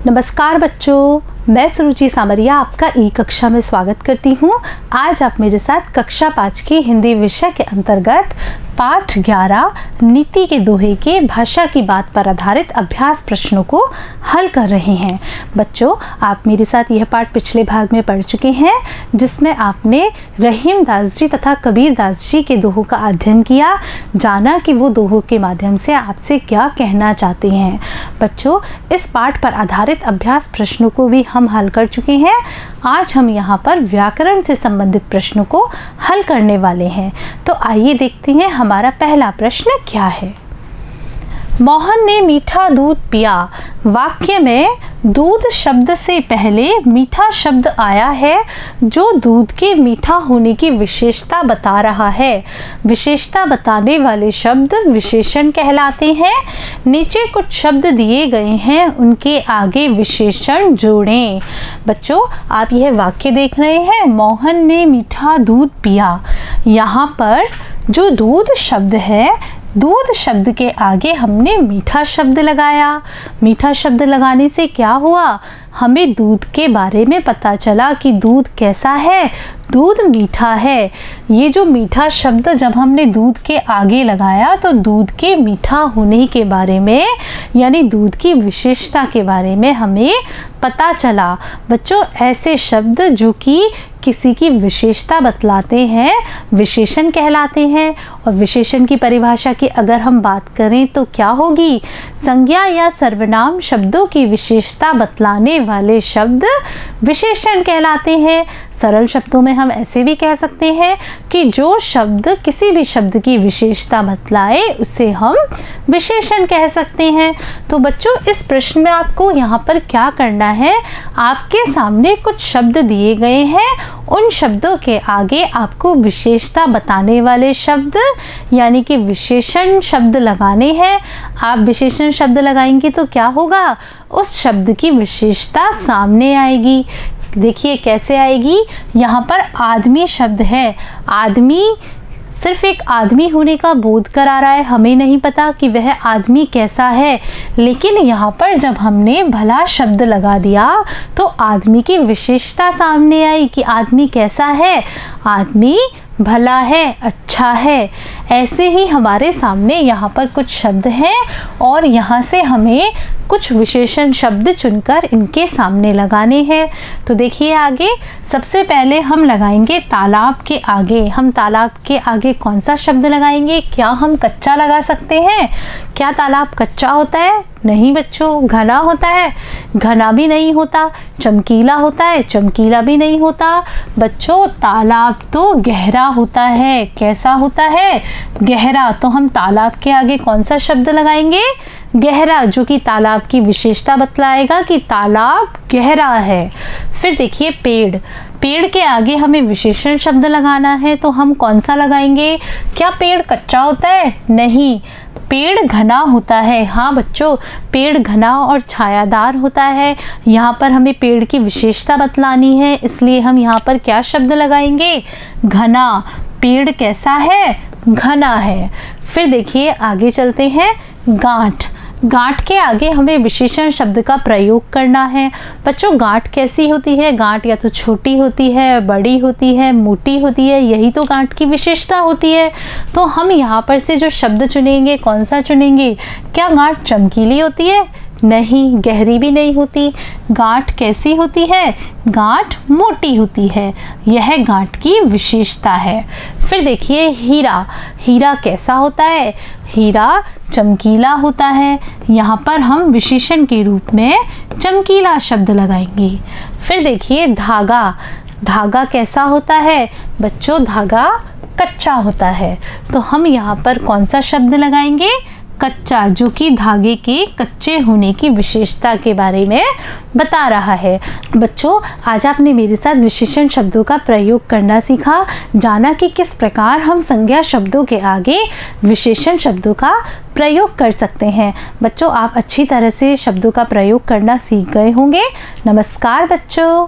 नमस्कार बच्चों, मैं सुरुचि सामरिया आपका ई कक्षा में स्वागत करती हूँ। आज आप मेरे साथ कक्षा 5 की हिंदी विषय के अंतर्गत पाठ 11 नीति के दोहे के भाषा की बात पर आधारित अभ्यास प्रश्नों को हल कर रहे हैं। बच्चों, आप मेरे साथ यह पाठ पिछले भाग में पढ़ चुके हैं, जिसमें आपने रहीम दास जी तथा कबीर दास जी के दोहों का अध्ययन किया, जाना कि वो दोहों के माध्यम से आपसे क्या कहना चाहते हैं। बच्चों, इस पाठ पर आधारित अभ्यास प्रश्नों को भी हम हल कर चुके हैं। आज हम यहाँ पर व्याकरण से संबंधित प्रश्नों को हल करने वाले हैं। तो आइए देखते हैं हमारा पहला प्रश्न क्या है। मोहन ने मीठा दूध पिया। वाक्य में दूध शब्द से पहले मीठा शब्द आया है, जो दूध के मीठा होने की विशेषता बता रहा है। विशेषता बताने वाले शब्द विशेषण कहलाते हैं। नीचे कुछ शब्द दिए गए हैं, उनके आगे विशेषण जोड़ें। बच्चों, आप यह वाक्य देख रहे हैं, मोहन ने मीठा दूध पिया। यहाँ पर जो दूध शब्द है, दूध शब्द के आगे हमने मीठा शब्द लगाया। मीठा शब्द लगाने से क्या हुआ, हमें दूध के बारे में पता चला कि दूध कैसा है, दूध मीठा है। ये जो मीठा शब्द जब हमने दूध के आगे लगाया तो दूध के मीठा होने के बारे में, यानी दूध की विशेषता के बारे में हमें पता चला। बच्चों, ऐसे शब्द जो कि किसी की विशेषता बतलाते हैं विशेषण कहलाते हैं। और विशेषण की परिभाषा की अगर हम बात करें तो क्या होगी, संज्ञा या सर्वनाम शब्दों की विशेषता बतलाने वाले शब्द विशेषण कहलाते हैं। सरल शब्दों में हम ऐसे भी कह सकते हैं कि जो शब्द किसी भी शब्द की विशेषता बतलाए उसे हम विशेषण कह सकते हैं। तो बच्चों, इस प्रश्न में आपको यहाँ पर क्या करना है, आपके सामने कुछ शब्द दिए गए हैं, उन शब्दों के आगे आपको विशेषता बताने वाले शब्द यानी कि विशेषण शब्द लगाने हैं। आप विशेषण शब्द लगाएंगे तो क्या होगा, उस शब्द की विशेषता सामने आएगी। देखिए कैसे आएगी, यहाँ पर आदमी शब्द है। आदमी सिर्फ एक आदमी होने का बोध करा रहा है, हमें नहीं पता कि वह आदमी कैसा है। लेकिन यहाँ पर जब हमने भला शब्द लगा दिया तो आदमी की विशेषता सामने आई कि आदमी कैसा है, आदमी भला है, अच्छा है। ऐसे ही हमारे सामने यहाँ पर कुछ शब्द हैं और यहाँ से हमें कुछ विशेषण शब्द चुनकर इनके सामने लगाने हैं। तो देखिए आगे, सबसे पहले हम लगाएंगे तालाब के आगे। हम तालाब के आगे कौन सा शब्द लगाएंगे, क्या हम कच्चा लगा सकते हैं? क्या तालाब कच्चा होता है? नहीं बच्चों, घना होता है? घना भी नहीं होता। चमकीला होता है? चमकीला भी नहीं होता। बच्चों, तालाब तो गहरा होता है। कैसा होता है? गहरा। तो हम तालाब के आगे कौन सा शब्द लगाएंगे, गहरा, जो कि तालाब की विशेषता बतलाएगा कि तालाब गहरा है। फिर देखिए पेड़। पेड़ के आगे हमें विशेषण शब्द लगाना है, तो हम कौन सा लगाएंगे? क्या पेड़ कच्चा होता है? नहीं, पेड़ घना होता है। हाँ बच्चों, पेड़ घना और छायादार होता है। यहाँ पर हमें पेड़ की विशेषता बतलानी है, इसलिए हम यहाँ पर क्या शब्द लगाएंगे, घना। पेड़ कैसा है? घना है। फिर देखिए आगे चलते हैं, गांठ। गांठ के आगे हमें विशेषण शब्द का प्रयोग करना है। बच्चों, गांठ कैसी होती है? गांठ या तो छोटी होती है, बड़ी होती है, मोटी होती है, यही तो गांठ की विशेषता होती है। तो हम यहाँ पर से जो शब्द चुनेंगे, कौन सा चुनेंगे? क्या गांठ चमकीली होती है? नहीं, गहरी भी नहीं होती। गांठ कैसी होती है? गांठ मोटी होती है, यह गांठ की विशेषता है। फिर देखिए हीरा। हीरा कैसा होता है? हीरा चमकीला होता है। यहाँ पर हम विशेषण के रूप में चमकीला शब्द लगाएंगे। फिर देखिए धागा। धागा कैसा होता है? बच्चों, धागा कच्चा होता है। तो हम यहाँ पर कौन सा शब्द लगाएंगे? कच्चा, जो कि धागे के कच्चे होने की विशेषता के बारे में बता रहा है। बच्चों, आज आपने मेरे साथ विशेषण शब्दों का प्रयोग करना सीखा, जाना कि किस प्रकार हम संज्ञा शब्दों के आगे विशेषण शब्दों का प्रयोग कर सकते हैं। बच्चों, आप अच्छी तरह से शब्दों का प्रयोग करना सीख गए होंगे। नमस्कार बच्चों।